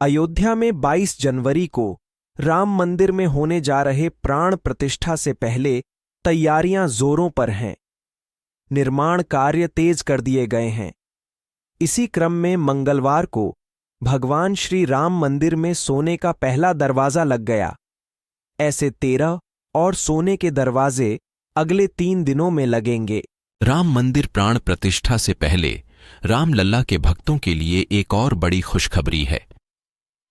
अयोध्या में 22 जनवरी को राम मंदिर में होने जा रहे प्राण प्रतिष्ठा से पहले तैयारियां जोरों पर हैं। निर्माण कार्य तेज कर दिए गए हैं। इसी क्रम में मंगलवार को भगवान श्री राम मंदिर में सोने का पहला दरवाजा लग गया। ऐसे 13 और सोने के दरवाजे अगले 3 दिनों में लगेंगे। राम मंदिर प्राण प्रतिष्ठा से पहले रामलल्ला के भक्तों के लिए एक और बड़ी खुशखबरी है।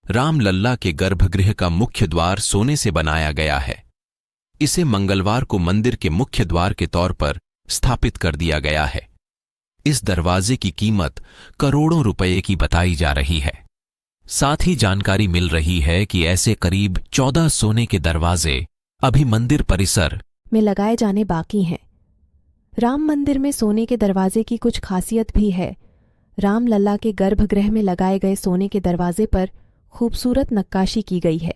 रामलल्ला के गर्भगृह का मुख्य द्वार सोने से बनाया गया है। इसे मंगलवार को मंदिर के मुख्य द्वार के तौर पर स्थापित कर दिया गया है। इस दरवाजे की कीमत करोड़ों रुपए की बताई जा रही है। साथ ही जानकारी मिल रही है कि ऐसे करीब 14 सोने के दरवाजे अभी मंदिर परिसर में लगाए जाने बाकी हैं। राम मंदिर में सोने के दरवाजे की कुछ खासियत भी है। रामलल्ला के गर्भगृह में लगाए गए सोने के दरवाजे पर खूबसूरत नक्काशी की गई है।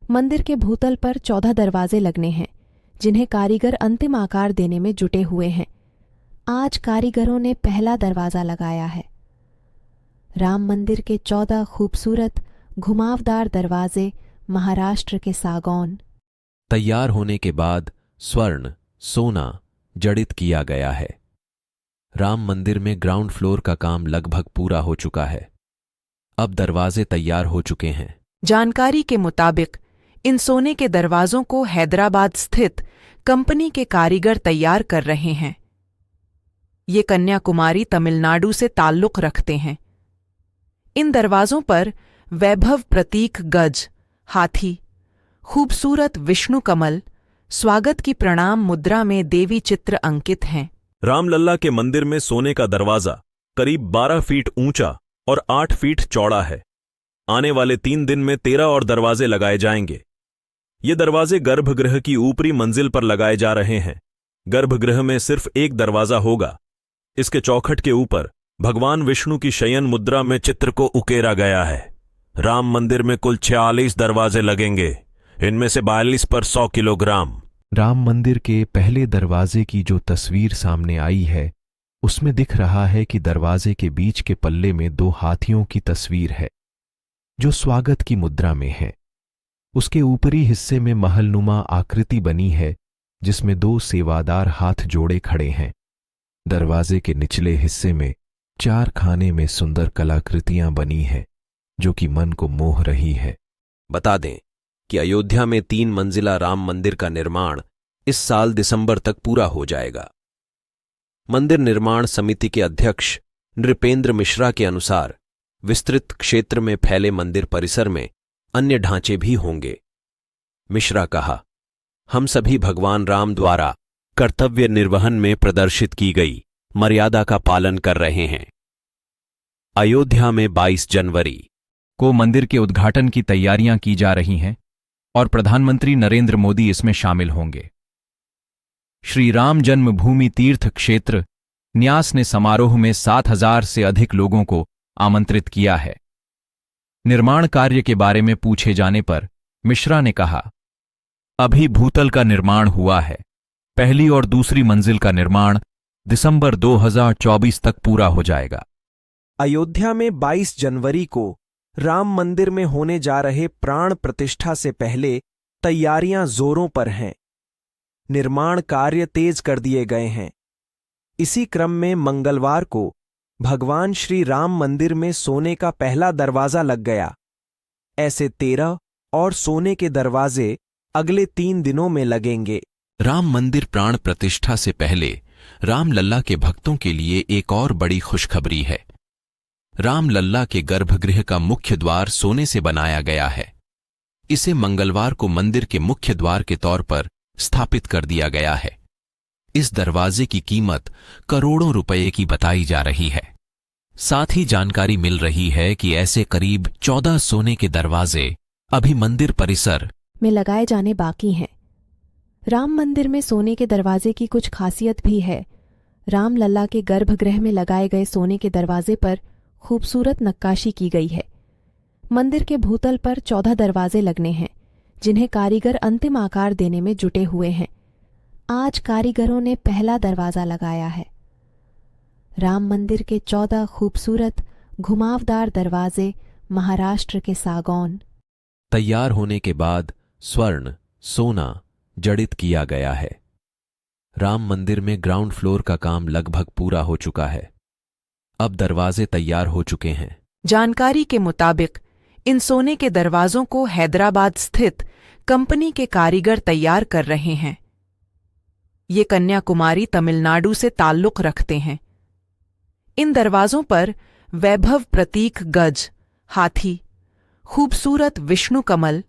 मंदिर के भूतल पर 14 दरवाजे लगने हैं, जिन्हें कारीगर अंतिम आकार देने में जुटे हुए हैं। आज कारीगरों ने पहला दरवाजा लगाया है। राम मंदिर के 14 खूबसूरत घुमावदार दरवाजे महाराष्ट्र के सागौन तैयार होने के बाद स्वर्ण, सोना जड़ित किया गया है। राम मंदिर में ग्राउंड फ्लोर का काम लगभग पूरा हो चुका है। अब दरवाजे तैयार हो चुके हैं। जानकारी के मुताबिक इन सोने के दरवाजों को हैदराबाद स्थित कंपनी के कारीगर तैयार कर रहे हैं। ये कन्याकुमारी तमिलनाडु से ताल्लुक रखते हैं। इन दरवाजों पर वैभव प्रतीक गज, हाथी, खूबसूरत विष्णु कमल, स्वागत की प्रणाम मुद्रा में देवी चित्र अंकित हैं। रामलल्ला के मंदिर में सोने का दरवाजा करीब 12 फीट ऊंचा और 8 फीट चौड़ा है। आने वाले 3 दिन में 13 और दरवाजे लगाए जाएंगे। ये दरवाजे गर्भगृह की ऊपरी मंजिल पर लगाए जा रहे हैं। गर्भगृह में सिर्फ एक दरवाजा होगा। इसके चौखट के ऊपर भगवान विष्णु की शयन मुद्रा में चित्र को उकेरा गया है। राम मंदिर में कुल 46 दरवाजे लगेंगे। इनमें से 42 पर 100 किलोग्राम। राम मंदिर के पहले दरवाजे की जो तस्वीर सामने आई है, उसमें दिख रहा है कि दरवाजे के बीच के पल्ले में 2 हाथियों की तस्वीर है, जो स्वागत की मुद्रा में है। उसके ऊपरी हिस्से में महलनुमा आकृति बनी है, जिसमें 2 सेवादार हाथ जोड़े खड़े हैं। दरवाजे के निचले हिस्से में 4 खाने में सुंदर कलाकृतियां बनी हैं, जो कि मन को मोह रही है। बता दें कि अयोध्या में 3 मंजिला राम मंदिर का निर्माण इस साल दिसंबर तक पूरा हो जाएगा। मंदिर निर्माण समिति के अध्यक्ष नृपेंद्र मिश्रा के अनुसार विस्तृत क्षेत्र में फैले मंदिर परिसर में अन्य ढांचे भी होंगे। मिश्रा कहा, हम सभी भगवान राम द्वारा कर्तव्य निर्वहन में प्रदर्शित की गई मर्यादा का पालन कर रहे हैं। अयोध्या में 22 जनवरी को मंदिर के उद्घाटन की तैयारियां की जा रही हैं और प्रधानमंत्री नरेंद्र मोदी इसमें शामिल होंगे। श्री राम जन्मभूमि तीर्थ क्षेत्र न्यास ने समारोह में 7,000 से अधिक लोगों को आमंत्रित किया है। निर्माण कार्य के बारे में पूछे जाने पर मिश्रा ने कहा, अभी भूतल का निर्माण हुआ है। पहली और दूसरी मंजिल का निर्माण दिसंबर 2024 तक पूरा हो जाएगा। अयोध्या में 22 जनवरी को राम मंदिर में होने जा रहे प्राण प्रतिष्ठा से पहले तैयारियां जोरों पर हैं। निर्माण कार्य तेज कर दिए गए हैं। इसी क्रम में मंगलवार को भगवान श्री राम मंदिर में सोने का पहला दरवाजा लग गया। ऐसे 13 और सोने के दरवाजे अगले 3 दिनों में लगेंगे। राम मंदिर प्राण प्रतिष्ठा से पहले रामलल्ला के भक्तों के लिए एक और बड़ी खुशखबरी है। रामलल्ला के गर्भगृह का मुख्य द्वार सोने से बनाया गया है। इसे मंगलवार को मंदिर के मुख्य द्वार के तौर पर स्थापित कर दिया गया है। इस दरवाजे की कीमत करोड़ों रुपए की बताई जा रही है। साथ ही जानकारी मिल रही है कि ऐसे करीब 14 सोने के दरवाजे अभी मंदिर परिसर में लगाए जाने बाकी हैं। राम मंदिर में सोने के दरवाजे की कुछ खासियत भी है। रामलल्ला के गर्भगृह में लगाए गए सोने के दरवाजे पर खूबसूरत नक्काशी की गई है। मंदिर के भूतल पर 14 दरवाजे लगने हैं, जिन्हें कारीगर अंतिम आकार देने में जुटे हुए हैं। आज कारीगरों ने पहला दरवाजा लगाया है। राम मंदिर के 14 खूबसूरत घुमावदार दरवाजे महाराष्ट्र के सागौन। तैयार होने के बाद स्वर्ण, सोना जड़ित किया गया है। राम मंदिर में ग्राउंड फ्लोर का काम लगभग पूरा हो चुका है। अब दरवाजे तैयार हो चुके हैं। जानकारी के मुताबिक इन सोने के दरवाजों को हैदराबाद स्थित कंपनी के कारीगर तैयार कर रहे हैं। ये कन्याकुमारी तमिलनाडु से ताल्लुक रखते हैं। इन दरवाजों पर वैभव प्रतीक गज, हाथी, खूबसूरत विष्णु कमल,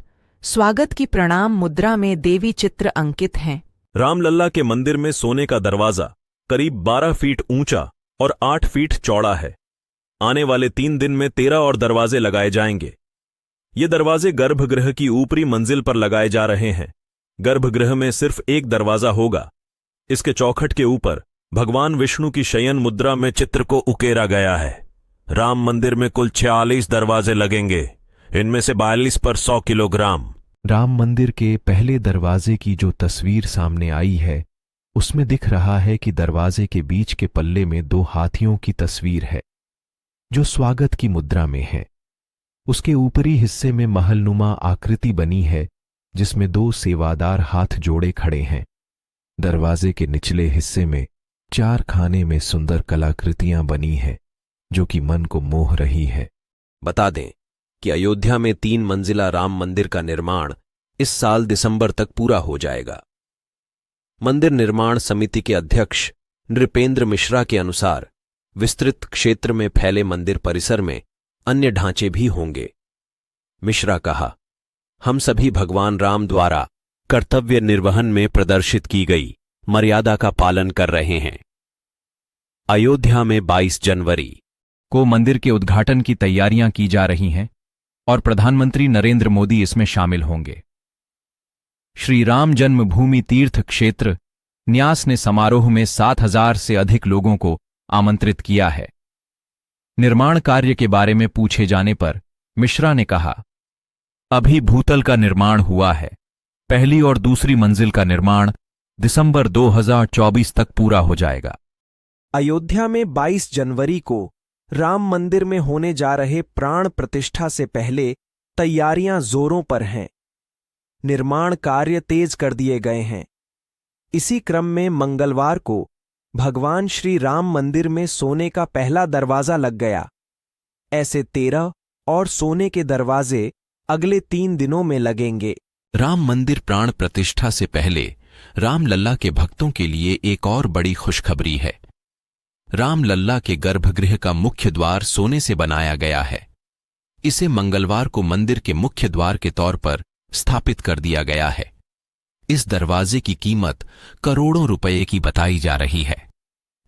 स्वागत की प्रणाम मुद्रा में देवी चित्र अंकित हैं। रामलल्ला के मंदिर में सोने का दरवाजा करीब 12 फीट ऊंचा और 8 फीट चौड़ा है। आने वाले 3 दिन में 13 और दरवाजे लगाए जाएंगे। ये दरवाजे गर्भगृह की ऊपरी मंजिल पर लगाए जा रहे हैं। गर्भगृह में सिर्फ एक दरवाजा होगा। इसके चौखट के ऊपर भगवान विष्णु की शयन मुद्रा में चित्र को उकेरा गया है। राम मंदिर में कुल 46 दरवाजे लगेंगे, इनमें से 42 पर 100 किलोग्राम। राम मंदिर के पहले दरवाजे की जो तस्वीर सामने आई है उसमें दिख रहा है कि दरवाजे के बीच के पल्ले में 2 हाथियों की तस्वीर है जो स्वागत की मुद्रा में है। उसके ऊपरी हिस्से में महलनुमा आकृति बनी है जिसमें 2 सेवादार हाथ जोड़े खड़े हैं। दरवाजे के निचले हिस्से में 4 खाने में सुंदर कलाकृतियां बनी हैं जो कि मन को मोह रही है। बता दें कि अयोध्या में 3 मंजिला राम मंदिर का निर्माण इस साल दिसंबर तक पूरा हो जाएगा। मंदिर निर्माण समिति के अध्यक्ष नृपेंद्र मिश्रा के अनुसार विस्तृत क्षेत्र में फैले मंदिर परिसर में अन्य ढांचे भी होंगे। मिश्रा कहा, हम सभी भगवान राम द्वारा कर्तव्य निर्वहन में प्रदर्शित की गई मर्यादा का पालन कर रहे हैं। अयोध्या में 22 जनवरी को मंदिर के उद्घाटन की तैयारियां की जा रही हैं और प्रधानमंत्री नरेंद्र मोदी इसमें शामिल होंगे। श्री राम जन्मभूमि तीर्थ क्षेत्र न्यास ने समारोह में 7,000 से अधिक लोगों को आमंत्रित किया है। निर्माण कार्य के बारे में पूछे जाने पर मिश्रा ने कहा, अभी भूतल का निर्माण हुआ है। पहली और दूसरी मंजिल का निर्माण दिसंबर 2024 तक पूरा हो जाएगा। अयोध्या में 22 जनवरी को राम मंदिर में होने जा रहे प्राण प्रतिष्ठा से पहले तैयारियां जोरों पर हैं। निर्माण कार्य तेज कर दिए गए हैं। इसी क्रम में मंगलवार को भगवान श्री राम मंदिर में सोने का पहला दरवाजा लग गया। ऐसे 13 और सोने के दरवाजे अगले 3 दिनों में लगेंगे। राम मंदिर प्राण प्रतिष्ठा से पहले रामलल्ला के भक्तों के लिए एक और बड़ी खुशखबरी है। रामलल्ला के गर्भगृह का मुख्य द्वार सोने से बनाया गया है। इसे मंगलवार को मंदिर के मुख्य द्वार के तौर पर स्थापित कर दिया गया है। इस दरवाजे की कीमत करोड़ों रुपए की बताई जा रही है।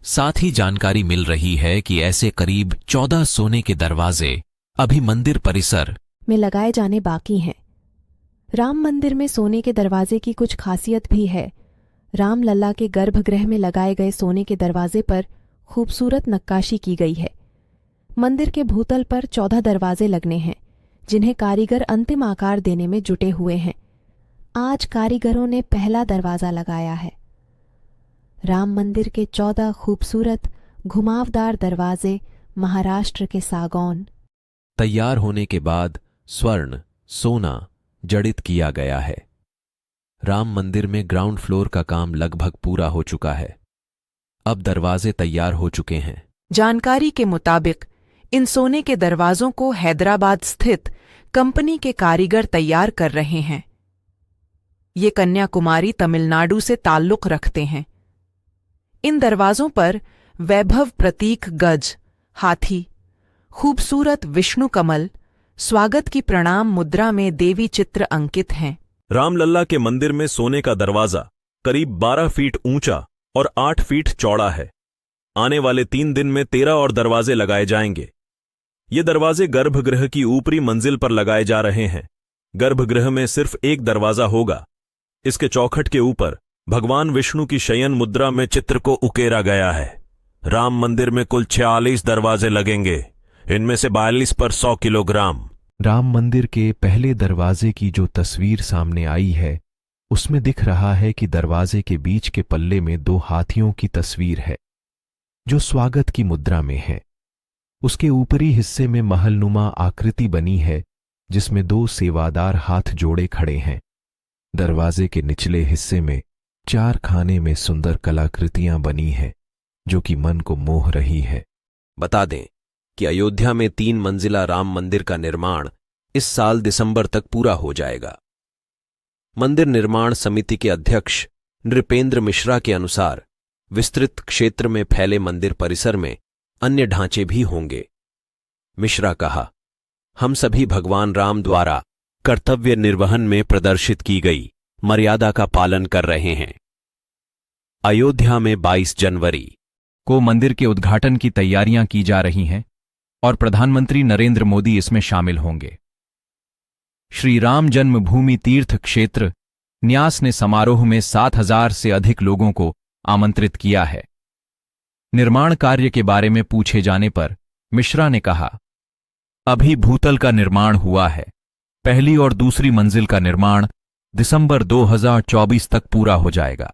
साथ ही जानकारी मिल रही है कि ऐसे करीब 14 सोने के दरवाजे अभी मंदिर परिसर में लगाए जाने बाकी हैं। राम मंदिर में सोने के दरवाजे की कुछ खासियत भी है। रामलल्ला के गर्भगृह में लगाए गए सोने के दरवाजे पर खूबसूरत नक्काशी की गई है। मंदिर के भूतल पर 14 दरवाजे लगने हैं जिन्हें कारीगर अंतिम आकार देने में जुटे हुए हैं। आज कारीगरों ने पहला दरवाजा लगाया है। राम मंदिर के 14 खूबसूरत घुमावदार दरवाजे महाराष्ट्र के सागौन। तैयार होने के बाद स्वर्ण, सोना जड़ित किया गया है। राम मंदिर में ग्राउंड फ्लोर का काम लगभग पूरा हो चुका है। अब दरवाजे तैयार हो चुके हैं। जानकारी के मुताबिक इन सोने के दरवाजों को हैदराबाद स्थित कंपनी के कारीगर तैयार कर रहे हैं। ये कन्याकुमारी तमिलनाडु से ताल्लुक रखते हैं। इन दरवाजों पर वैभव प्रतीक गज, हाथी, खूबसूरत विष्णु कमल, स्वागत की प्रणाम मुद्रा में देवी चित्र अंकित हैं। रामलल्ला के मंदिर में सोने का दरवाजा करीब 12 फीट ऊंचा और 8 फीट चौड़ा है। आने वाले 3 दिन में 13 और दरवाजे लगाए जाएंगे। ये दरवाजे गर्भगृह की ऊपरी मंजिल पर लगाए जा रहे हैं। गर्भगृह में सिर्फ एक दरवाजा होगा। इसके चौखट के ऊपर भगवान विष्णु की शयन मुद्रा में चित्र को उकेरा गया है। राम मंदिर में कुल 46 दरवाजे लगेंगे, इनमें से 42 पर 100 किलोग्राम। राम मंदिर के पहले दरवाजे की जो तस्वीर सामने आई है उसमें दिख रहा है कि दरवाजे के बीच के पल्ले में 2 हाथियों की तस्वीर है जो स्वागत की मुद्रा में है। उसके ऊपरी हिस्से में महलनुमा आकृति बनी है जिसमें 2 सेवादार हाथ जोड़े खड़े हैं। दरवाजे के निचले हिस्से में 4 खाने में सुंदर कलाकृतियां बनी हैं जो कि मन को मोह रही है। बता दें कि अयोध्या में 3 मंजिला राम मंदिर का निर्माण इस साल दिसंबर तक पूरा हो जाएगा। मंदिर निर्माण समिति के अध्यक्ष नृपेंद्र मिश्रा के अनुसार विस्तृत क्षेत्र में फैले मंदिर परिसर में अन्य ढांचे भी होंगे। मिश्रा कहा, हम सभी भगवान राम द्वारा कर्तव्य निर्वहन में प्रदर्शित की गई मर्यादा का पालन कर रहे हैं। अयोध्या में 22 जनवरी को मंदिर के उद्घाटन की तैयारियां की जा रही हैं और प्रधानमंत्री नरेंद्र मोदी इसमें शामिल होंगे। श्री राम जन्मभूमि तीर्थ क्षेत्र न्यास ने समारोह में 7,000 से अधिक लोगों को आमंत्रित किया है। निर्माण कार्य के बारे में पूछे जाने पर मिश्रा ने कहा, अभी भूतल का निर्माण हुआ है। पहली और दूसरी मंजिल का निर्माण दिसंबर 2024 तक पूरा हो जाएगा।